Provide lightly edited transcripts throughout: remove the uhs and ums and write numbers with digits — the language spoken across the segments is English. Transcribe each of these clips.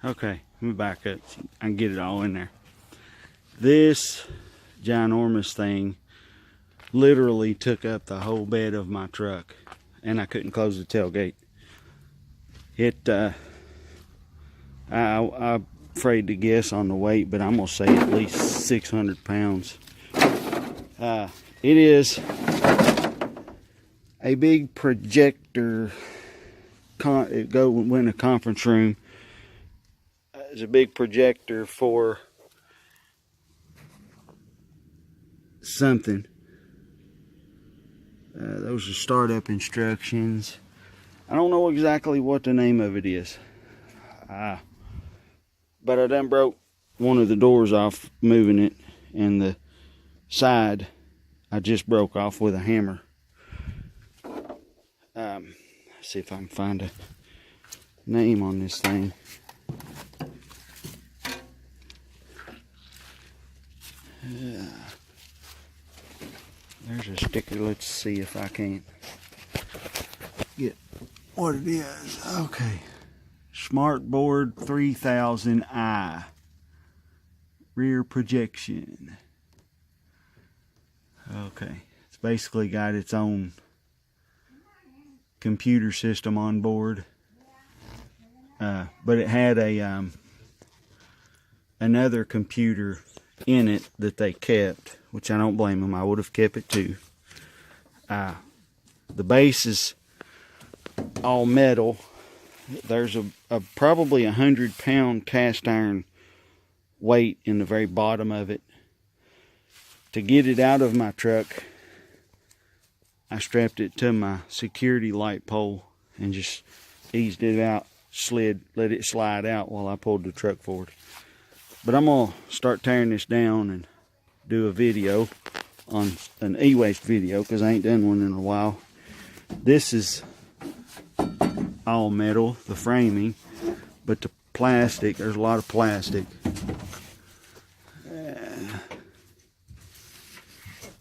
Okay, let me back up so I can get it all in there. This ginormous thing literally took up the whole bed of my truck, and I couldn't close the tailgate. I'm afraid to guess on the weight, but I'm gonna say at least 600 pounds. It is a big projector. It go in a conference room. It's a big projector for something. Those are startup instructions. I don't know exactly what the name of it is. But I done broke one of the doors off moving it, and the side I just broke off with a hammer. Let's see if I can find a name on this thing. There's a sticker. Let's see if I can't get what it is. Okay. Smartboard 3000i. Rear projection. Okay. It's basically got its own computer system on board. But it had a another computer in it that they kept, which I don't blame them. I would have kept it too. The base is all metal. There's a probably 100-pound cast iron weight in the very bottom of it. To get it out of my truck, I strapped it to my security light pole and just eased it out, let it slide out while I pulled the truck forward. But I'm going to start tearing this down and do a video on an e-waste video, because I ain't done one in a while. This is all metal, the framing, but the plastic, there's a lot of plastic.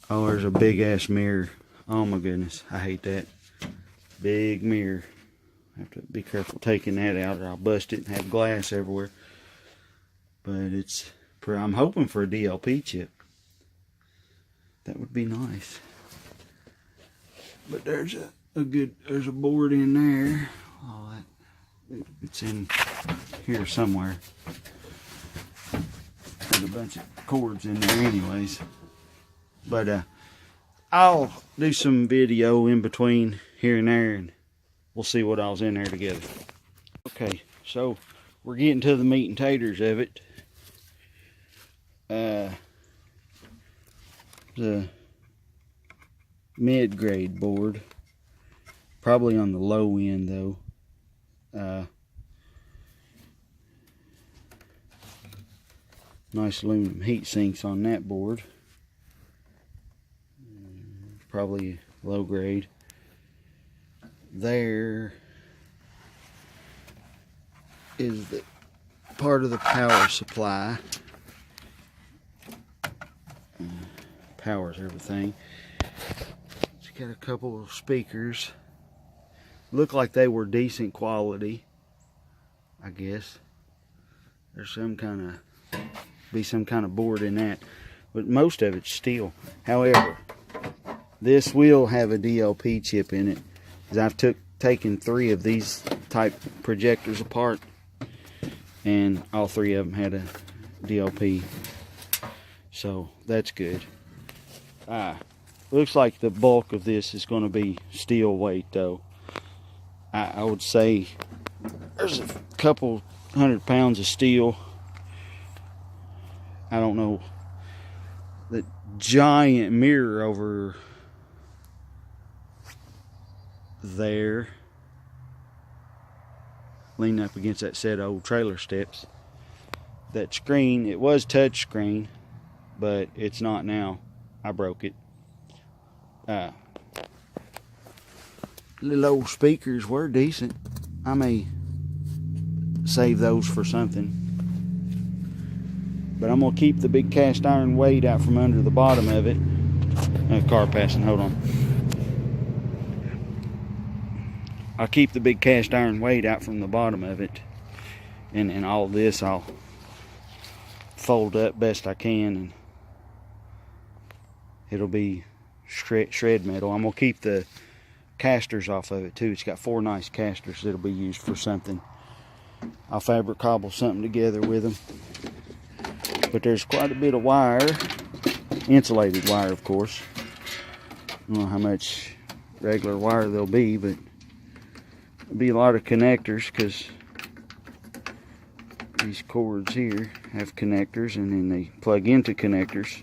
Oh, there's a big ass mirror. Oh my goodness, I hate that. Big mirror. I have to be careful taking that out or I'll bust it and have glass everywhere. But I'm hoping for a DLP chip. That would be nice. But there's a board in there. Oh, it's in here somewhere. There's a bunch of cords in there anyways. But I'll do some video in between here and there, and we'll see what all's in there together. Okay, so we're getting to the meat and taters of it. The mid-grade board, probably on the low end though. Nice aluminum heat sinks on that board. Probably low grade. There is the part of the power supply. Powers everything. It's got a couple of speakers. Look like they were decent quality, I guess. There's some kind of board in that, but most of it's steel. However, this will have a DLP chip in it, because I've taken 3 of these type projectors apart, and all 3 of them had a DLP, so that's good. Looks like the bulk of this is going to be steel weight though. I would say there's a couple 100 pounds of steel. I don't know. The giant mirror over there, leaning up against that set of old trailer steps. That screen, it was touch screen, but it's not now. I broke it. Little old speakers were decent. I may save those for something. But I'm going to keep the big cast iron weight out from under the bottom of it. Car passing, hold on. I'll keep the big cast iron weight out from the bottom of it. And all this I'll fold up best I can, and it'll be shred metal. I'm gonna keep the casters off of it too. It's got 4 nice casters that'll be used for something. I'll fabric cobble something together with them. But there's quite a bit of wire, insulated wire of course. I don't know how much regular wire there'll be, but there'll be a lot of connectors, because these cords here have connectors, and then they plug into connectors.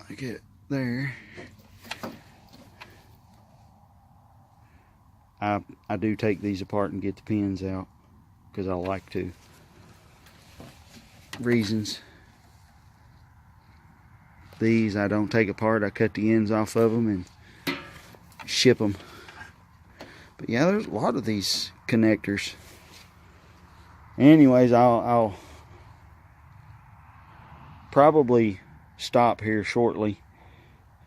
Like it there. I do take these apart and get the pins out, because I like to. Reasons. These I don't take apart. I cut the ends off of them and ship them. But yeah, there's a lot of these connectors. Anyways, I'll probably stop here shortly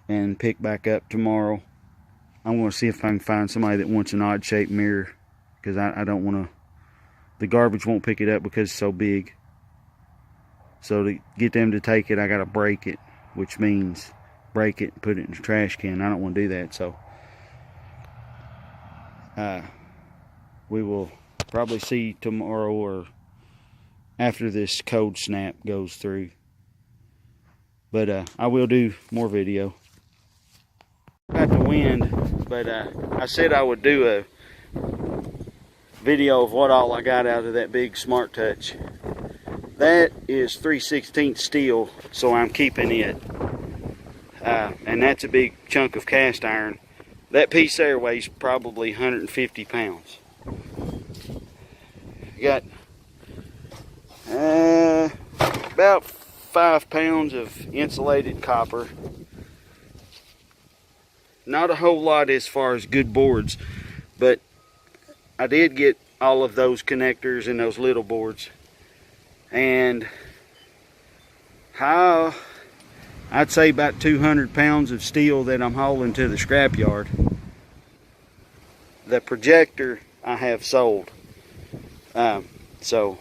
and pick back up tomorrow. I'm going to see if I can find somebody that wants an odd shaped mirror, because I don't want to, the garbage won't pick it up because it's so big. So to get them to take it, I got to break it, which means break it and put it in the trash can. I don't want to do that. So we will probably see tomorrow or after this cold snap goes through. But I will do more video. Got the wind, but I said I would do a video of what all I got out of that big Smart Touch. That is 3/16 steel, so I'm keeping it. And that's a big chunk of cast iron. That piece there weighs probably 150 pounds. Got about 5 pounds of insulated copper. Not a whole lot as far as good boards, but I did get all of those connectors and those little boards. And I'd say about 200 pounds of steel that I'm hauling to the scrapyard. The projector I have sold. So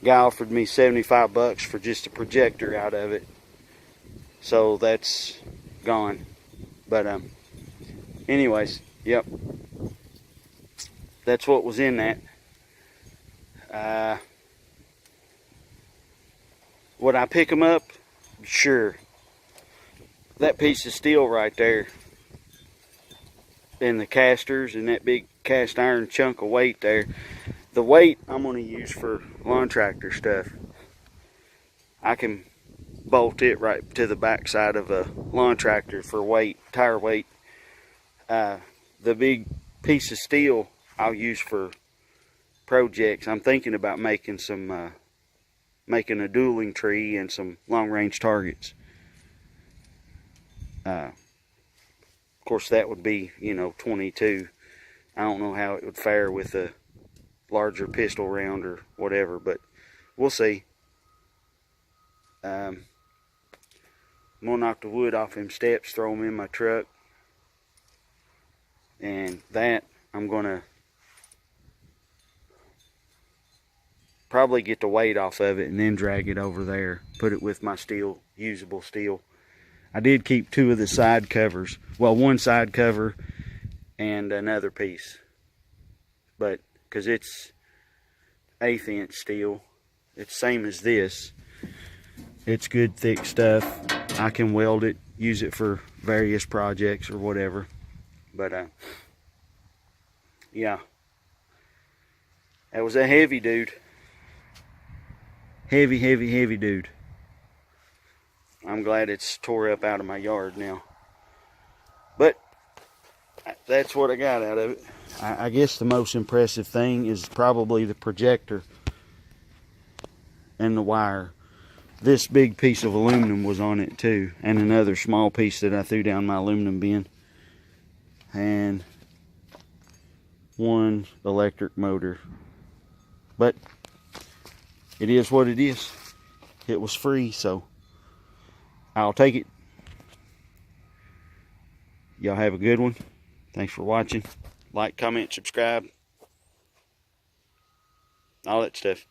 guy offered me 75 bucks for just a projector out of it. So that's gone. But anyways, yep. That's what was in that. Would I pick them up? Sure. That piece of steel right there, and the casters, and that big cast iron chunk of weight there, the weight I'm going to use for lawn tractor stuff. I can bolt it right to the back side of a lawn tractor for weight, tire weight. The big piece of steel I'll use for projects. I'm thinking about making some making a dueling tree and some long-range targets. Of course, that would be, 22. I don't know how it would fare with a larger pistol round or whatever, but we'll see. I'm gonna knock the wood off them steps, throw them in my truck, and that I'm gonna probably get the weight off of it and then drag it over there, put it with my steel, usable steel. I did keep 2 of the side covers, well, 1 side cover and another piece, but because it's 1/8 inch steel, it's same as this. It's good thick stuff. I can weld it, use it for various projects or whatever. But yeah, that was a heavy dude. Heavy dude. I'm glad it's tore up out of my yard now. But that's what I got out of it. I guess the most impressive thing is probably the projector and the wire. This big piece of aluminum was on it too, and another small piece that I threw down my aluminum bin, and 1 electric motor. But it is what it is. It was free, so I'll take it. Y'all have a good one. Thanks for watching. Like, comment, subscribe. all that stuff.